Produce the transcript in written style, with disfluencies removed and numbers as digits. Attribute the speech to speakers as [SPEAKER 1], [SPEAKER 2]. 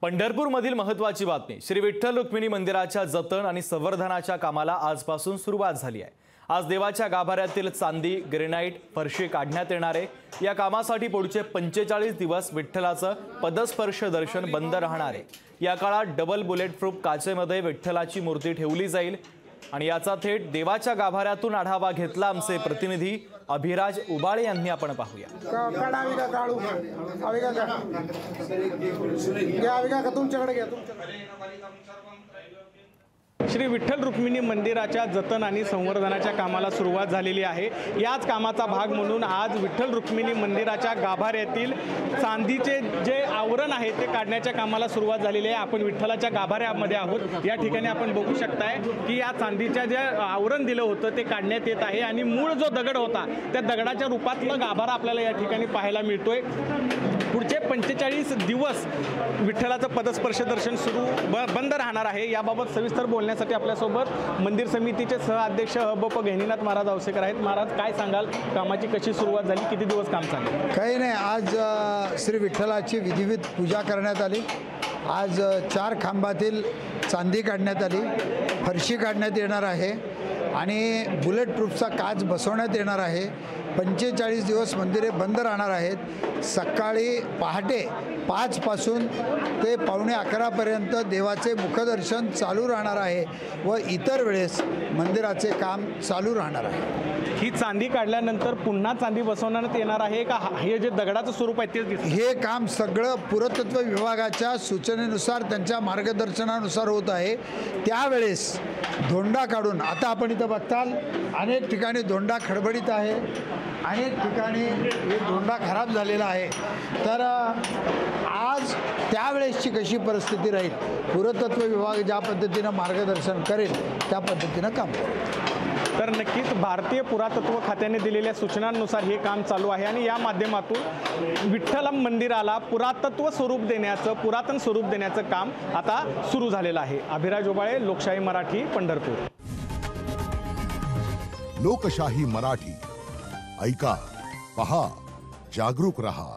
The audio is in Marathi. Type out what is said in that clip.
[SPEAKER 1] पंढरपूरमधील महत्त्वाची बातमी। श्री विठ्ठल रुक्मिणी मंदिराच्या जतन आणि संवर्धनाच्या कामाला आजपासून सुरुवात झाली आहे। आज देवाच्या गाभाऱ्यातील चांदी, ग्रेनाइट, फरशी काढण्यात येणार आहे। या कामासाठी पुढचे 45 दिवस विठ्ठलाचं पदस्पर्श दर्शन बंद राहणार आहे। या काळात डबल बुलेट प्रूफ काचेमध्ये विठ्ठलाची मूर्ती ठेवली जाईल आणि याचा थेट देवाच्या गाभाऱ्यातून आढावा घेतला आमचे प्रतिनिधी अभिराज उबाळे यांनी। आपण पाहूया।
[SPEAKER 2] श्री विठ्ठल रुक्मिणी मंदिराच्या जतन आणि संवर्धनाच्या कामाला सुरुवात झालेली आहे। याच कामाचा भाग म्हणून आज विठ्ठल रुक्मिणी मंदिराच्या गाभाऱ्यातील चांदीचे जे आवरण आहे ते काढण्याच्या कामाला सुरुवात झालेली आहे। आपण विठ्ठलाच्या गाभाऱ्यामध्ये आहोत। या ठिकाणी आपण बघू शकताय की या चांदीच्या जे आवरण दिलं होतं ते काढण्यात येत आहे आणि मूळ जो दगड होता त्या दगडाच्या रूपातला गाभारा आपल्याला या ठिकाणी पाहायला मिळतोय। पुढचे 45 दिवस विठ्ठलाचं पदस्पर्श दर्शन बंद राहणार आहे। याबाबत सविस्तर बोलण्यासाठी आपल्यासोबत मंदिर समितीचे सहअध्यक्ष हबप गहिनीनाथ महाराज औसेकर आहेत। महाराज, काय सांगाल, कामाची कशी सुरुवात झाली, किती दिवस काम चालले?
[SPEAKER 3] काही नाही, आज श्री विठ्ठलाची विधिवत पूजा करण्यात आली। आज 4 खांबातील चांदी काढण्यात आली, फरशी काढण्यात येणार आहे आणि बुलेट प्रूफचा काच बसवण्यात येणार आहे। 45 दिवस मंदिरे बंद राहणार आहेत। सकाळी पहाटे 5 पासून ते पावणे 11 पर्यंत देवाचे मुखदर्शन चालू राहणार आहे व इतर वेळेस मंदिराचे काम चालू राहणार आहे।
[SPEAKER 2] ही चांदी काढल्यानंतर पुन्हा चांदी बसवण्यात येणार आहे का? हे जे दगडाचं स्वरूप आहे ते
[SPEAKER 3] हे काम सगळं पुरातत्व विभागाच्या सूचनेनुसार, त्यांच्या मार्गदर्शनानुसार होत आहे। त्यावेळेस धोंडा काढून, आता आपण इथं बघताल अनेक ठिकाणी धोंडा खडबडीत आहे, अनेक ठिकाणी हे धोंडा खराब झालेला आहे। तर आज त्यावेळेसची कशी परिस्थिती राहील, पुरातत्व विभाग ज्या पद्धतीनं मार्गदर्शन करेल त्या पद्धतीनं काम करेल।
[SPEAKER 2] तर नक्कीच भारतीय पुरातत्व खात्याने दिलेल्या सूचनांनुसार हे काम चालू आहे आणि या माध्यमातून विठ्ठल मंदिराला पुरातत्व स्वरूप देण्याचं, पुरातन स्वरूप देण्याचं काम आता सुरू झालेलं आहे। अभिराज उबाळे, लोकशाही मराठी, पंढरपूर।
[SPEAKER 4] लोकशाही मराठी, ऐका, पहा, जागरूक रहा।